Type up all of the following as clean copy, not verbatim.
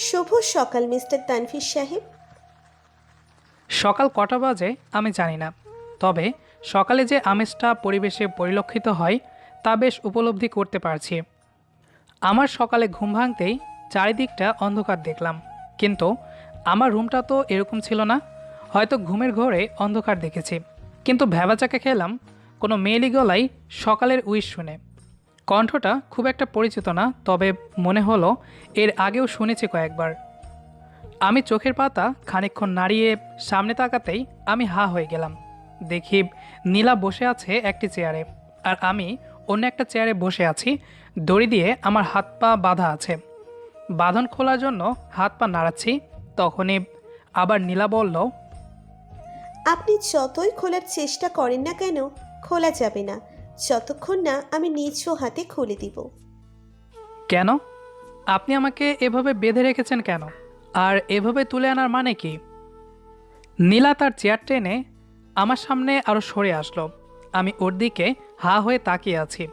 শুভ সকাল মিস্টার তানভীর সাহেব। সকাল কটা বাজে আমি জানি না, তবে সকালে যে আমেজটা পরিবেশে পরিলক্ষিত হয় তা বেশ উপলব্ধি করতে পারছি। আমার সকালে ঘুম ভাঙতেই চারিদিকটা অন্ধকার দেখলাম, কিন্তু আমার রুমটা তো এরকম ছিল না। হয়তো ঘুমের ঘোরে অন্ধকার দেখেছি, কিন্তু ভ্যাবাচাকা খেলাম কোনো মেয়েলি গলায় সকালের উইশ শুনে। কণ্ঠটা খুব একটা পরিচিত না, তবে মনে হলো এর আগেও শুনেছি কয়েকবার। আমি চোখের পাতা খানিকক্ষণ নাড়িয়ে সামনে তাকাতেই আমি হা হয়ে গেলাম। দেখি নীলা বসে আছে একটি চেয়ারে, আর আমি অন্য একটা চেয়ারে বসে আছি। দড়ি দিয়ে আমার হাত পা বাঁধা আছে। বাঁধন খোলার জন্য হাত পা নাড়াচ্ছি, তখনই আবার নীলা বলল, আপনি যতই খোলার চেষ্টা করেন না কেন, খোলা যাবে না যতক্ষণ না আমি নিজ হাতে খুলে দিব। কেন? আপনি আমাকে এভাবে বেঁধে রেখেছেন কেন? আর এভাবে তুলে আনার মানে কি? নীলা তার চেয়ার টেনে আমার সামনে আরও সরে আসলো। আমি ওর দিকে হা হয়ে তাকিয়ে আছি।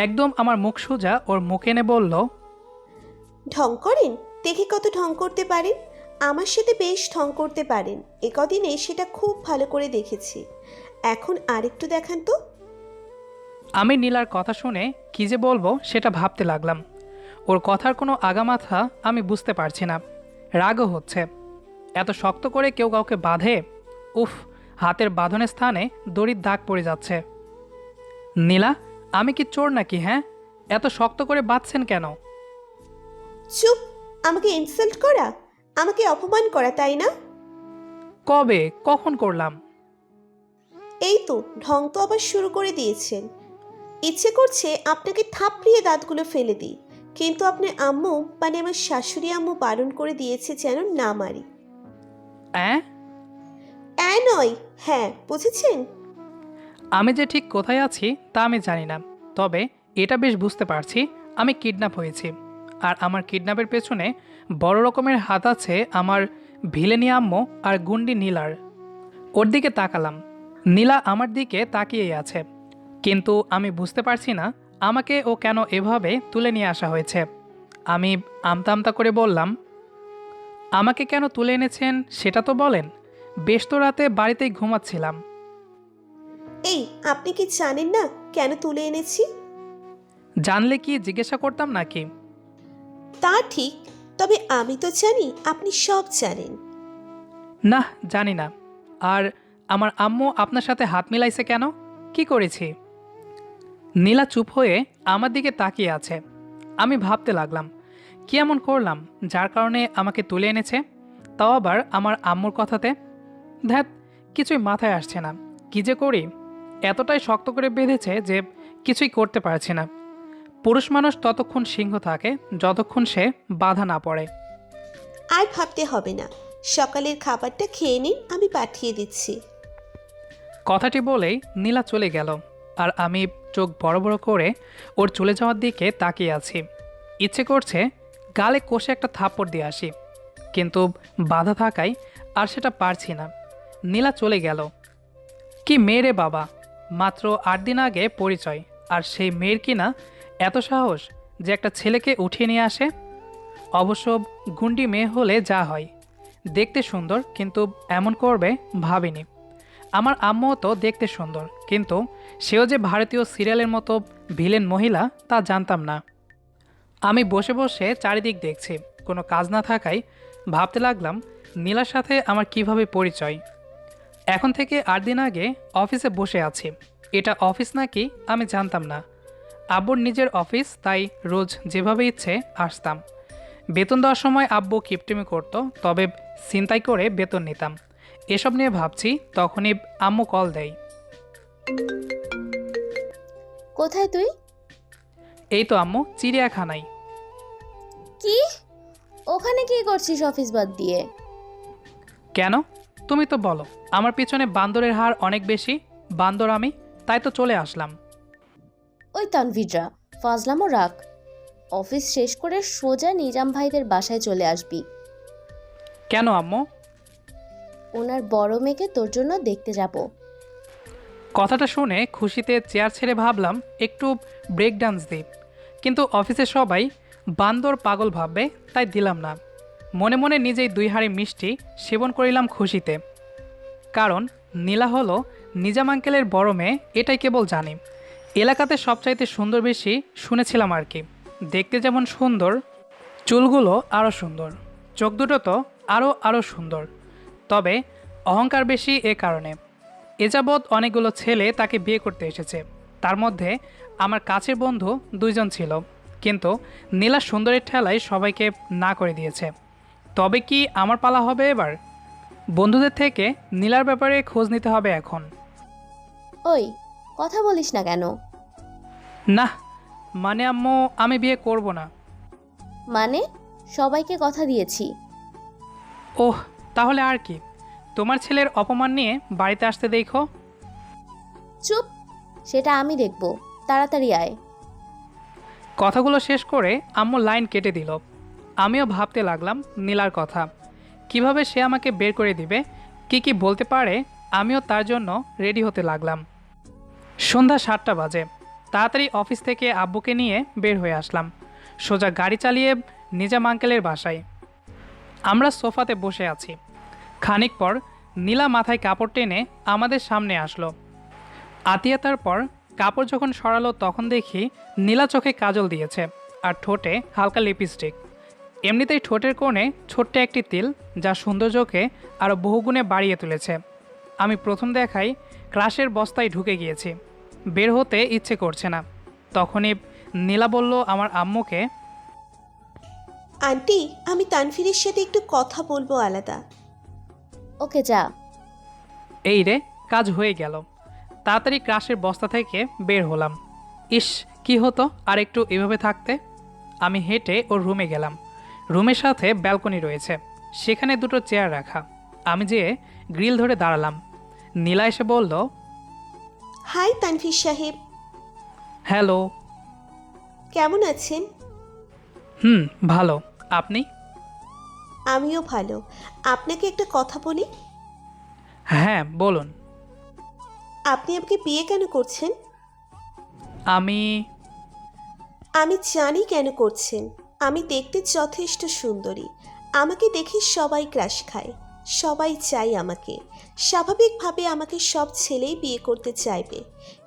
একদম আমার মুখ সোজা ওর মুখ এনে বলল, ঢং করেন? দেখি কত ঢং করতে পারেন। আমার সাথে বেশ ঢং করতে পারেন, একদিনে সেটা খুব ভালো করে দেখেছি। এখন আরেকটু দেখান তো। আমি নীলার কথা শুনে কী যে বলবো সেটা ভাবতে লাগলাম। ওর কথার কোনো আগামাথা আমি বুঝতে পারছি না। রাগও হচ্ছে। এত শক্ত করে কেউ কাউকে বাঁধে? উফ, হাতের বাঁধনের স্থানে দড়ির দাগ পড়ে যাচ্ছে। নীলা, আমি কি চোর নাকি? হ্যাঁ, এত শক্ত করে বাঁধছেন কেন? চুপ! আমাকে ইনসাল্ট করা, আমাকে অপমান করা, তাই না? কবে, কখন করলাম? এই তো ঢং তো আবার শুরু করে দিয়েছেন। ইচ্ছে করছে আপনাকে থাপড়িয়ে দাঁতগুলো ফেলে দিই, কিন্তু আপনি আম্মু মানে আমার শাশুড়ি আম্মু বারণ করে দিয়েছে যেন না মারি। অ্যাঁ? নয়, হ্যাঁ, বুঝেছেন? আমি যে ঠিক কোথায় আছি তা আমি জানি না, তবে এটা বেশ বুঝতে পারছি আমি কিডন্যাপ হয়েছি। আর আমার কিডন্যাপের পেছনে বড় রকমের হাত আছে আমার ভিলেনি আম্মু আর গুন্ডি নীলার। ওর দিকে তাকালাম। নীলা আমার দিকে তাকিয়েই আছে, কিন্তু আমি বুঝতে পারছি না আমাকে ও কেন এভাবে তুলে নিয়ে আসা হয়েছে। আমি আমতা আমতা করে বললাম, আমাকে কেন তুলে এনেছেন সেটা তো বলেন। বেশ তো রাতে বাড়িতেই ঘুমাচ্ছিলাম। এই, আপনি কি জানেন না কেন তুলে এনেছি? জানলে কি জিজ্ঞাসা করতাম নাকি? তা ঠিক, তবে আমি তো জানি আপনি সব জানেন। না, জানি না। আর আমার আম্মু আপনার সাথে হাত মিলাইছে কেন? কি করেছি? নীলা চুপ হয়ে আমার দিকে তাকিয়ে আছে। আমি ভাবতে লাগলাম, কি এমন করলাম যার কারণে আমাকে তুলে এনেছে, তাও আবার আমার আম্মুর কথাতে। ধ্যাত, কিছুই মাথায় আসছে না। কি যে করি! এতটাই শক্ত করে বেঁধেছে যে কিছুই করতে পারছি না। পুরুষ মানুষ ততক্ষণ সিংহ থাকে যতক্ষণ সে বাধা না পড়ে। আর ভাবতে হবে না, সকালের খাবারটা খেয়ে নিন, আমি পাঠিয়ে দিচ্ছি। কথাটি বলেই নীলা চলে গেল, আর আমি চোখ বড় বড় করে ওর চলে যাওয়ার দিকে তাকিয়ে আছি। ইচ্ছে করছে গালে কষে একটা থাপ্পড় দিয়ে আসি, কিন্তু বাধা থাকায় আর সেটা পারছি না। নীলা চলে গেল। কি মেয়ে রে বাবা! মাত্র 8 দিন আগে পরিচয়, আর সেই মেয়ের কিনা এত সাহস যে একটা ছেলেকে উঠিয়ে নিয়ে আসে। অবশ্য গুন্ডি মেয়ে হলে যা হয়, দেখতে সুন্দর, কিন্তু এমন করবে ভাবিনি। আমার আম্মুও তো দেখতে সুন্দর, কিন্তু সেও যে ভারতীয় সিরিয়ালের মতো ভিলেন মহিলা তা জানতাম না। আমি বসে বসে চারিদিক দেখছি, কোনো কাজ না থাকায় ভাবতে লাগলাম নীলার সাথে আমার কিভাবে পরিচয়। এখন থেকে 8 দিন আগে অফিসে বসে আছি। এটা অফিস নাকি আমি জানতাম না। আব্বুর নিজের অফিস, তাই রোজ যেভাবে ইচ্ছে আসতাম। বেতন দেওয়ার সময় আব্বু কিপটিমি করতো, তবে ছিনতাই করে বেতন নিতাম। এসব নিয়ে ভাবছি, তখনই আম্মু কল দেয়। কোথায় তুই? এই তো আম্মু, চিড়িয়াখানায়। কি? ওখানে কি করছিস অফিস বাদ দিয়ে? কেন? তুমি তো বলো আমার পিছনে বান্দরের হার অনেক বেশি, বান্দর আমি, তাই তো চলে আসলাম। ওই তানভীররা, ফাজলামো রাখ। অফিস শেষ করে সোজা নিজাম ভাইদের বাসায় চলে আসবি। কেন আম্মু? ওনার বড় মেয়েকে তোর জন্য দেখতে যাব। কথাটা শুনে খুশিতে চেয়ার ছেড়ে ভাবলাম একটু ব্রেক ডান্স দিই, কিন্তু অফিসের সবাই বান্দর পাগল ভাববে, তাই দিলাম না। মনে মনে নিজেই 2 হাঁড়ি মিষ্টি সেবন করিলাম খুশিতে। কারণ নীলা হলো নিজাম আঙ্কেলের বড় মেয়ে, এটাই কেবল জানি। এলাকাতে সবচাইতে সুন্দর বেশি শুনেছিলাম আর কি। দেখতে যেমন সুন্দর, চুলগুলো আরও সুন্দর, চোখ দুটো তো আরও আরও সুন্দর। তবে অহংকার বেশি এ কারণে। এ যাবৎ অনেকগুলো ছেলে তাকে বিয়ে করতে এসেছে, তার মধ্যে আমার কাছের বন্ধু 2 জন ছিল, কিন্তু নীলা সুন্দরের ঠেলায় সবাইকে না করে দিয়েছে। তবে কি আমার পালা হবে এবার? বন্ধুদের থেকে নীলার ব্যাপারে খোঁজ নিতে হবে এখন। ওই, কথা বলিস না কেন? না, মানে আম্মু, আমি বিয়ে করব না। মানে? সবাইকে কথা দিয়েছি। ওহ, তাহলে আর কি? তোমার ছেলের অপমান নিয়ে বাড়িতে আসতে দেখো। চুপ, সেটা আমি দেখব। তাড়াতাড়ি আয়। কথাগুলো শেষ করে আম্মু লাইন কেটে দিল। আমিও ভাবতে লাগলাম নীলার কথা, কিভাবে সে আমাকে বের করে দিবে, কি কি বলতে পারে। আমিও তার জন্য রেডি হতে লাগলাম। সন্ধ্যা 7টা বাজে। তাড়াতাড়ি অফিস থেকে আব্বুকে নিয়ে বের হয়ে আসলাম, সোজা গাড়ি চালিয়ে নিজাম আঙ্কেলের বাসায়। আমরা সোফাতে বসে আছি। খানিক পর নীলা মাথায় কাপড় টেনে আমাদের সামনে আসলো। আতিয়াতার পর কাপড় যখন সরালো তখন দেখি নীলা চোখে কাজল দিয়েছে আর ঠোঁটে হালকা লিপস্টিক। এমনিতেই ঠোঁটের কোণে ছোট্ট একটি তিল, যা সৌন্দর্যকে আরও বহুগুণে বাড়িয়ে তুলেছে। আমি প্রথম দেখাই ক্রাশের বস্তায় ঢুকে গিয়েছি, বের হতে ইচ্ছে করছে না। তখনই নীলা বলল আমার আম্মুকে, আন্টি, আমি তানভীরের সাথে একটু কথা বলবো আলাদা। ওকে, যা। এই রে, কাজ হয়ে গেল। তাড়াতাড়ি ক্রাশের বস্তা থেকে বের হলাম। ইস, কি হতো আর একটু এভাবে থাকতে। আমি হেঁটে ওর রুমে গেলাম। রুমের সাথে ব্যালকনি রয়েছে, সেখানে 2টো চেয়ার রাখা। আমি যেয়ে গ্রিল ধরে দাঁড়ালাম। নীলা এসে বলল, হাই তানভীর সাহেব, হ্যালো। কেমন আছেন? ভালো। আপনি? আমিও ভালো। আপনাকে একটা কথা বলি। হ্যাঁ, বলুন। আপনি আমাকে বিয়ে কেন করছেন? আমি আমি জানি কেন করছেন। আমি দেখতে যথেষ্ট সুন্দরী। আমাকে দেখে সবাই ক্রাশ খায়, সবাই চাই আমাকে। স্বাভাবিকভাবে আমাকে সব ছেলেই বিয়ে করতে চাইবে,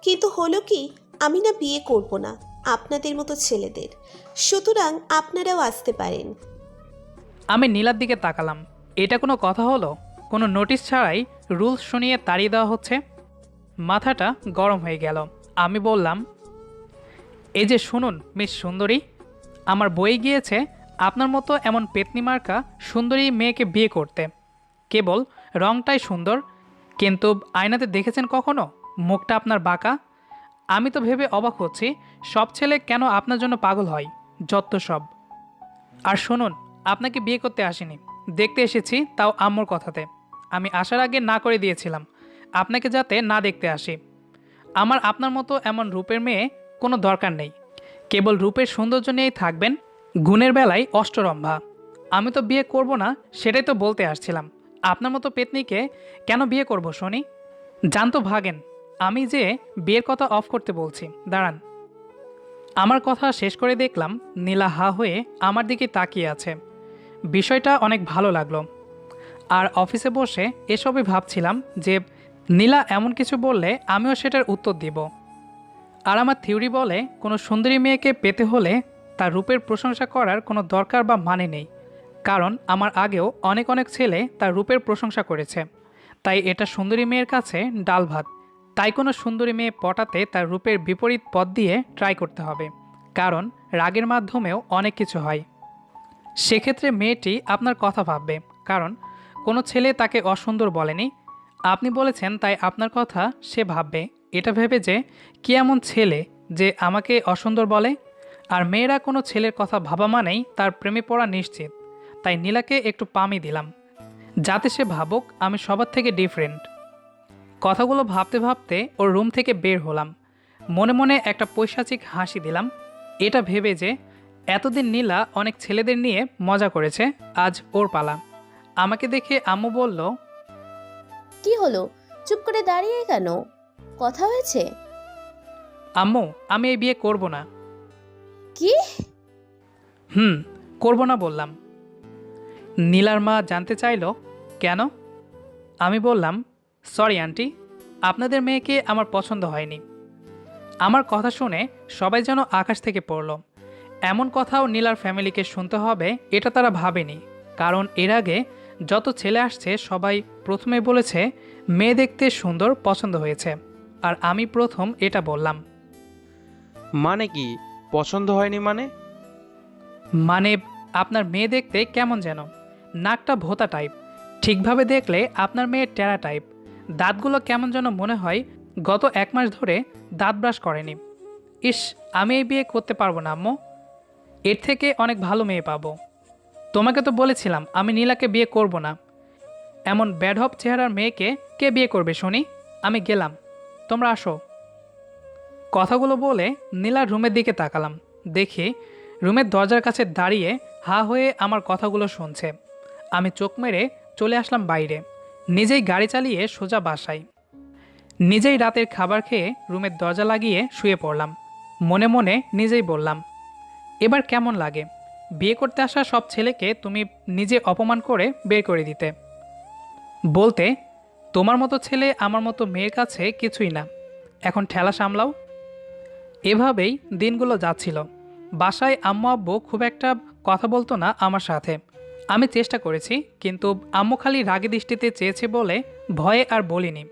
কিন্তু হলো কি, আমি না বিয়ে করব না আপনাদের মতো ছেলেদের। সুতরাং আপনারাও আসতে পারেন। আমি নীলার দিকে তাকালাম। এটা কোনো কথা হলো? কোনো নোটিশ ছাড়াই রুলস শুনিয়ে তাড়িয়ে দেওয়া হচ্ছে। মাথাটা গরম হয়ে গেল। আমি বললাম, এই যে শুনুন মিস সুন্দরী, আমার বই গিয়েছে আপনার মতো এমন পেতনি মার্কা সুন্দরী মেয়েকে বিয়ে করতে। কেবল রংটাই সুন্দর, কিন্তু আয়নাতে দেখেছেন কখনো মুখটা আপনার বাঁকা? আমি তো ভেবে অবাক হচ্ছি, সব ছেলে কেন আপনার জন্য পাগল হয়, যত সব। আর শুনুন, আপনাকে বিয়ে করতে আসিনি, দেখতে এসেছি, তাও আম্মুর কথাতে। আমি আসার আগে না করে দিয়েছিলাম আপনাকে যাতে না দেখতে আসি। আমার আপনার মতো এমন রূপের মেয়ে কোনো দরকার নেই। কেবল রূপের সৌন্দর্য নিয়েই থাকবেন, গুণের বেলায় অষ্টরম্ভা। আমি তো বিয়ে করব না, সেটাই তো বলতে আসছিলাম। আপনার মতো পেতনিকে কেন বিয়ে করব শুনি? জানতো ভাগেন, আমি যে বিয়ের কথা অফ করতে বলছি, দাঁড়ান। আমার কথা শেষ করে দেখলাম নীলা হা হয়ে আমার দিকে তাকিয়ে আছে। বিষয়টা অনেক ভালো লাগলো। আর অফিসে বসে এসবই ভাবছিলাম যে নীলা এমন কিছু বললে আমিও সেটার উত্তর দিব। আর আমার থিওরি বলে, কোনো সুন্দরী মেয়েকে পেতে হলে তার রূপের প্রশংসা করার কোনো দরকার বা মানে নেই। কারণ আমার আগেও অনেক অনেক ছেলে তার রূপের প্রশংসা করেছে। তাই এটা সুন্দরী মেয়ের কাছে ডাল ভাত। তাই কোনো সুন্দরী মেয়ে পটাতে তার রূপের বিপরীত পথ দিয়ে ট্রাই করতে হবে। কারণ রাগের মাধ্যমেও অনেক কিছু হয়। সেক্ষেত্রে মেয়েটি আপনার কথা ভাববে, কারণ কোনো ছেলে তাকে অসুন্দর বলেনি। আপনি বলেছেন, তাই আপনার কথা সে ভাববে, এটা ভেবে যে কি এমন ছেলে যে আমাকে অসুন্দর বলে। আর মেয়েরা কোনো ছেলের কথা ভাবা মানেই তার প্রেমে পড়া নিশ্চিত। তাই নীলাকে একটু পামি দিলাম, যাতে সে ভাবুক আমি সবার থেকে ডিফারেন্ট। কথাগুলো ভাবতে ভাবতে ওর রুম থেকে বের হলাম। মনে মনে একটা পৈশাচিক হাসি দিলাম, এটা ভেবে যে এতদিন নীলা অনেক ছেলেদের নিয়ে মজা করেছে, আজ ওর পালা। আমাকে দেখে আম্মু বলল, কি হলো? চুপ করে দাঁড়িয়ে কেন? কথা হয়েছে? আম্মু, আমি এই বিয়ে করব না। কি? হুম, করব না বললাম। নীলার মা জানতে চাইলো কেন। আমি বললাম, সরি আন্টি, আপনাদের মেয়েকে আমার পছন্দ হয়নি। আমার কথা শুনে সবাই যেন আকাশ থেকে পড়ল। এমন কথাও নীলার ফ্যামিলিকে শুনতে হবে এটা তারা ভাবেনি। কারণ এর আগে যত ছেলে আসছে সবাই প্রথমে বলেছে মেয়ে দেখতে সুন্দর, পছন্দ হয়েছে। আর আমি প্রথম এটা বললাম। মানে কি পছন্দ হয়নি মানে? মানে আপনার মেয়ে দেখতে কেমন যেন, নাকটা ভোঁতা টাইপ, ঠিকভাবে দেখলে আপনার মেয়ের টেরা টাইপ, দাঁতগুলো কেমন যেন মনে হয় গত 1 মাস ধরে দাঁত ব্রাশ করেনি। ইস, আমি এই বিয়ে করতে পারবো না আম্মু, এর থেকে অনেক ভালো মেয়ে পাবো। তোমাকে তো বলেছিলাম আমি নীলাকে বিয়ে করব না। এমন ব্যাডহপ চেহারার মেয়েকে কে বিয়ে করবে শুনি। আমি গেলাম, তোমরা আসো। কথাগুলো বলে নীলার রুমের দিকে তাকালাম, দেখি রুমের দরজার কাছে দাঁড়িয়ে হা হয়ে আমার কথাগুলো শুনছে। আমি চোখ মেরে চলে আসলাম বাইরে, নিজেই গাড়ি চালিয়ে সোজা বাসায়। নিজেই রাতের খাবার খেয়ে রুমের দরজা লাগিয়ে শুয়ে পড়লাম। মনে মনে নিজেই বললাম, এবার কেমন লাগে বিয়ে করতে আসা সব ছেলেকে তুমি নিজে অপমান করে বের করে দিতে, বলতে তোমার মতো ছেলে আমার মতো মেয়ের কাছে কিছুই না, এখন ঠেলা সামলাও। এভাবেই দিনগুলো যাচ্ছিল। বাসায় আম্মু আব্বু খুব একটা কথা বলতো না আমার সাথে। আমি চেষ্টা করেছি, কিন্তু আম্মু খালি রাগী দৃষ্টিতে চেয়েছে বলে ভয়ে আর বলিনি।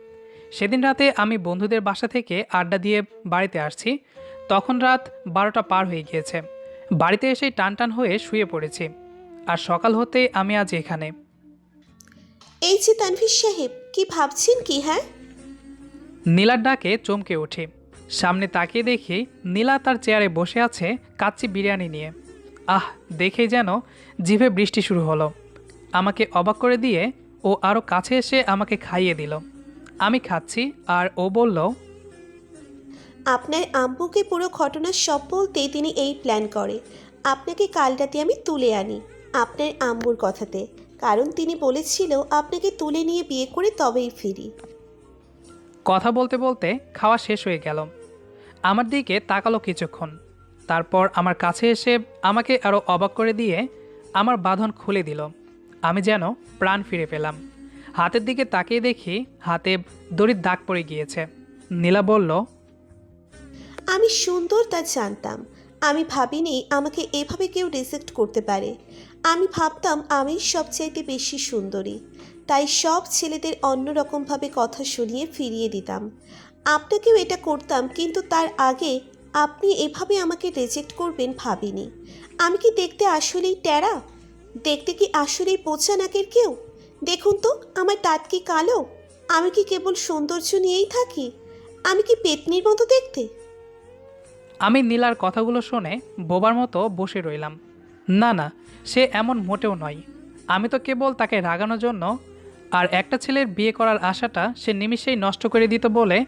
সেদিন রাতে আমি বন্ধুদের বাসা থেকে আড্ডা দিয়ে বাড়িতে আসছি, তখন রাত 12টা পার হয়ে গিয়েছে। বাড়িতে এসেই টানটান হয়ে শুয়ে পড়েছি। আর সকাল হতে আমি আজ এখানে। এই যে তানভীর সাহেব, কি ভাবছেন কি হ্যাঁ? নীলার ডাকে চমকে উঠি। সামনে তাকিয়ে দেখি নীলা তার চেয়ারে বসে আছে কাচ্চি বিরিয়ানি নিয়ে। আহ, দেখেই যেন জিভে বৃষ্টি শুরু হলো। আমাকে অবাক করে দিয়ে ও আরও কাছে এসে আমাকে খাইয়ে দিল। আমি খাচ্ছি আর ও বলল, আপনার আম্মুকে পুরো ঘটনা সব বলতেই তিনি এই প্ল্যান করে আপনাকে কাল রাতে আমি তুলে আনি আপনার আম্মুর কথাতে, কারণ তিনি বলেছিল আপনাকে তুলে নিয়ে বিয়ে করে তবেই ফিরি। কথা বলতে বলতে খাওয়া শেষ হয়ে গেল। আমার দিকে তাকালো কিছুক্ষণ, তারপর আমার কাছে এসে আমাকে আরও অবাক করে দিয়ে আমার বাঁধন খুলে দিল। আমি যেন প্রাণ ফিরে পেলাম। হাতের দিকে তাকিয়ে দেখি হাতে দড়ির দাগ পড়ে গিয়েছে। নীলা বলল, আমি সুন্দর তা জানতাম, আমি ভাবিনি আমাকে এভাবে কেউ রিজেক্ট করতে পারে। আমি ভাবতাম আমি সবচাইতে বেশি সুন্দরী, তাই সব ছেলেদের অন্যরকমভাবে কথা শুনিয়ে ফিরিয়ে দিতাম। আপনাকেও এটা করতাম, কিন্তু তার আগে আপনি এভাবে আমাকে রিজেক্ট করবেন ভাবিনি। আমি কি দেখতে আসলেই ট্যারা? দেখতে কি আসলেই পচা নাকের কেউ? দেখুন তো আমার দাঁত কি কালো? আমি কি কেবল সৌন্দর্য নিয়েই থাকি? আমি কি পেতনির মতো দেখতে? আমি নীলার কথাগুলো শুনে বোবার মতো বসে রইলাম। না না, সে এমন মোটেও নয়। আমি তো কেবল তাকে রাগানোর জন্য আর একটা ছেলের বিয়ে করার আশাটা সে নিমিষেই নষ্ট করে দিত বলে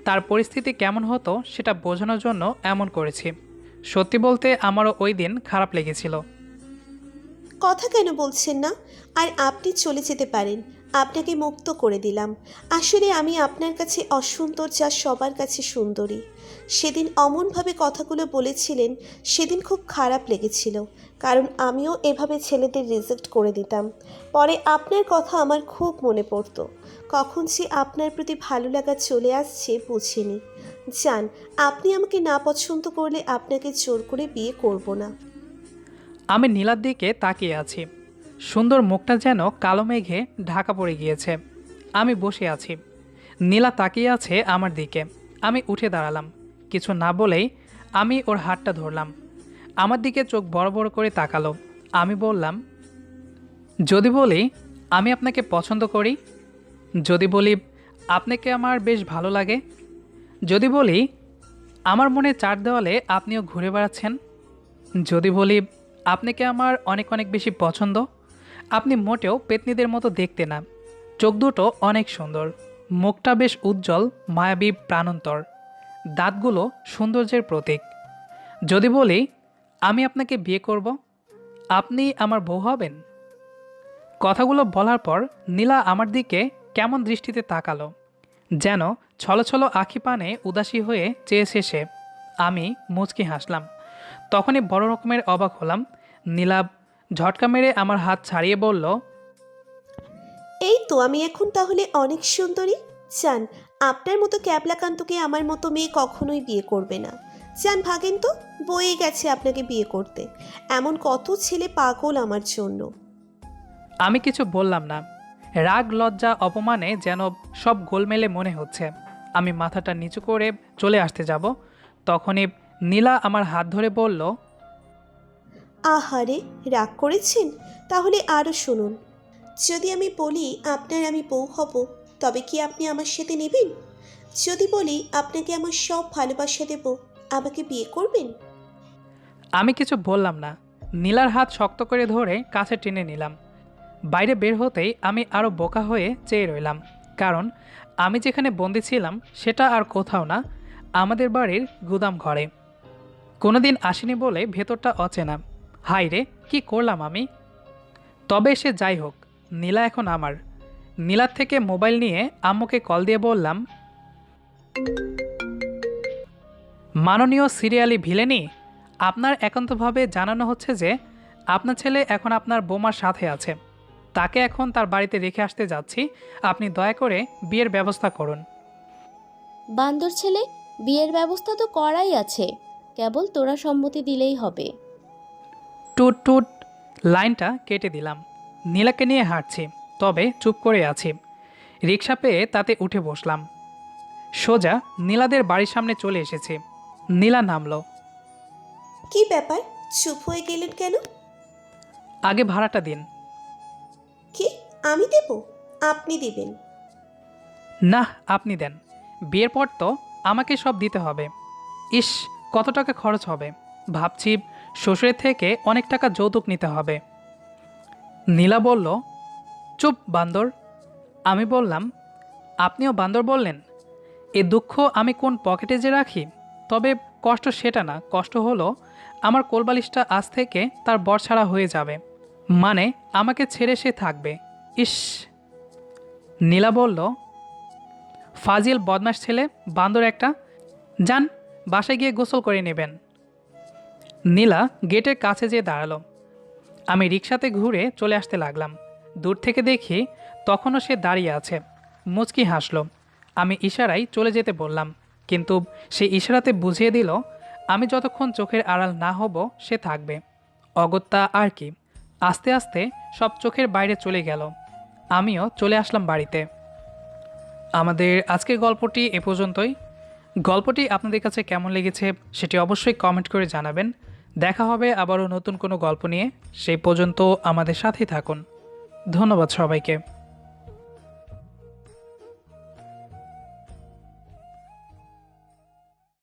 তার পরিস্থিতি কেমন হতো সেটা বোঝানোর জন্য এমন করেছি। সত্যি বলতে আমারও ওই দিন খারাপ লেগেছিল। কথা কেন বলছেন না? আর আপনি চলে যেতে পারেন, আপনাকে মুক্ত করে দিলাম। আসলে আমি আপনার কাছে অসুন্দর যা সবার কাছে সুন্দরী। সেদিন অমনভাবে কথাগুলো বলেছিলেন, সেদিন খুব খারাপ লেগেছিল, কারণ আমিও এভাবে ছেলেদের রিজেক্ট করে দিতাম। পরে আপনার কথা আমার খুব মনে পড়তো। কখন যে আপনার প্রতি ভালো লাগা চলে আসছে বুঝিনি। যান, আপনি আমাকে না পছন্দ করলে আপনাকে জোর করে বিয়ে করব না। আমি নীলার দিকে তাকিয়ে আছি। সুন্দর মুখটা যেন কালো মেঘে ঢাকা পড়ে গিয়েছে। আমি বসে আছি, নীলা তাকিয়ে আছে আমার দিকে। আমি উঠে দাঁড়ালাম। কিছু না বলেই আমি ওর হাতটা ধরলাম। আমার দিকে চোখ বড় বড় করে তাকালো। আমি বললাম, যদি বলি আমি আপনাকে পছন্দ করি, যদি বলি আপনাকে আমার বেশ ভালো লাগে, যদি বলি আমার মনে 4 দেওয়ালে আপনিও ঘুরে বেড়াচ্ছেন, যদি বলি আপনাকে আমার অনেক অনেক বেশি পছন্দ, আপনি মোটেও পেতনিদের মতো দেখতে না, চোখ দুটো অনেক সুন্দর, মুখটা বেশ উজ্জ্বল, মায়াবী, প্রাণন্তর, দাঁতগুলো সৌন্দর্যের প্রতীক, যদি বলি আমি আপনাকে বিয়ে করব, আপনি আমার বউ হবেন। কথাগুলো বলার পর নীলা আমার দিকে কেমন দৃষ্টিতে তাকালো, যেন ছলছল আখি পানে উদাসী হয়ে চেয়েছে সে। আমি মুচকি হাসলাম। তখনই বড় রকমের অবাক হলাম নীলা ঝটকা মেরে আমার হাত ছাড়িয়ে বলল, এই তো আমি এখন তাহলে অনেক সুন্দরী। চান আপনার মতো ক্যাবলাকান্তকে আমার মতো মেয়ে কখনোই বিয়ে করবে না। চান ভাগেন তো, বয়ে গেছে আপনাকে বিয়ে করতে। এমন কত ছেলে পাগল আমার জন্য। আমি কিছু বললাম না। রাগ লজ্জা অপমানে যেন সব গোলমেলে মনে হচ্ছে। আমি মাথাটা নিচু করে চলে আসতে যাব, তখনই নীলা আমার হাত ধরে বলল, আহারে, রাগ করেছেন? তাহলে আরও শুনুন। যদি আমি বলি আপনার আমি বউ হব, তবে কি আপনি আমার সাথে নেবেন? যদি বলি আপনাকে আমার সব ভালোবাসা দেব, আমাকে বিয়ে করবেন? আমি কিছু বললাম না। নীলার হাত শক্ত করে ধরে কাছে টেনে নিলাম। বাইরে বের হতেই আমি আরও বোকা হয়ে চেয়ে রইলাম, কারণ আমি যেখানে বন্দি ছিলাম সেটা আর কোথাও না, আমাদের বাড়ির গুদাম ঘরে। কোনোদিন আসেনি বলে ভেতরটা অচেনা। হাই রে, কি করলাম আমি! তবে সে যাই হোক, নীলা এখন আমার। নীলার থেকে মোবাইল নিয়ে আম্মুকে কল দিয়ে বললাম, মাননীয় সিরিয়ালি ভিলেনি, আপনার একান্তভাবে জানানো হচ্ছে যে আপনার ছেলে এখন আপনার বোমার সাথে আছে। তাকে এখন তার বাড়িতে রেখে আসতে যাচ্ছি। আপনি দয়া করে বিয়ের ব্যবস্থা করুন। বান্দর ছেলে, বিয়ের ব্যবস্থা তো করাই আছে, কেবল তোরা সম্মতি দিলেই হবে। টুট টুট, লাইনটা কেটে দিলাম। নীলাকে নিয়ে হাঁটছি, তবে চুপ করে আছি। রিক্সা পেয়ে তাতে উঠে বসলাম। সোজা নীলাদের বাড়ির সামনে চলে এসেছি। নীলা নামলো। কি ব্যাপার, চুপ হয়ে গেলেন কেন? আগে ভাড়াটা দিন। কি, আমি দেব? আপনি দিবেন? না, আপনি দেন। বিয়ের পর তো আমাকে সব দিতে হবে। ইস, কত টাকা খরচ হবে ভাবছি। শ্বশুরের থেকে অনেক টাকা যৌতুক নিতে হবে। নীলা বলল, চুপ বান্দর। আমি বললাম, আপনিও বান্দর বললেন? এ দুঃখ আমি কোন পকেটে যে রাখি? তবে কষ্ট সেটা না, কষ্ট হলো আমার কোলবালিশটা আজ থেকে তার বরছাড়া হয়ে যাবে, মানে আমাকে ছেড়ে সে থাকবে। ইস। নীলা বলল, ফাজিল বদমাস ছেলে, বান্দর একটা। যান, বাসায় গিয়ে গোসল করে নেবেন। নীলা গেটের কাছে যেয়ে দাঁড়ালো। আমি রিকশাতে ঘুরে চলে আসতে লাগলাম। দূর থেকে দেখি তখনও সে দাঁড়িয়ে আছে। মুচকি হাসলো। আমি ইশারায় চলে যেতে বললাম, কিন্তু সে ইশারাতে বুঝিয়ে দিল আমি যতক্ষণ চোখের আড়াল না হব সে থাকবে। অগত্যা আর কি। আস্তে আস্তে সব চোখের বাইরে চলে গেল। আমিও চলে আসলাম বাড়িতে। আমাদের আজকের গল্পটি এ পর্যন্তই। গল্পটি আপনাদের কাছে কেমন লেগেছে সেটি অবশ্যই কমেন্ট করে জানাবেন। দেখা হবে আবারও নতুন কোনো গল্প নিয়ে। সেই পর্যন্ত আমাদের সাথেই থাকুন। ধন্যবাদ সবাইকে।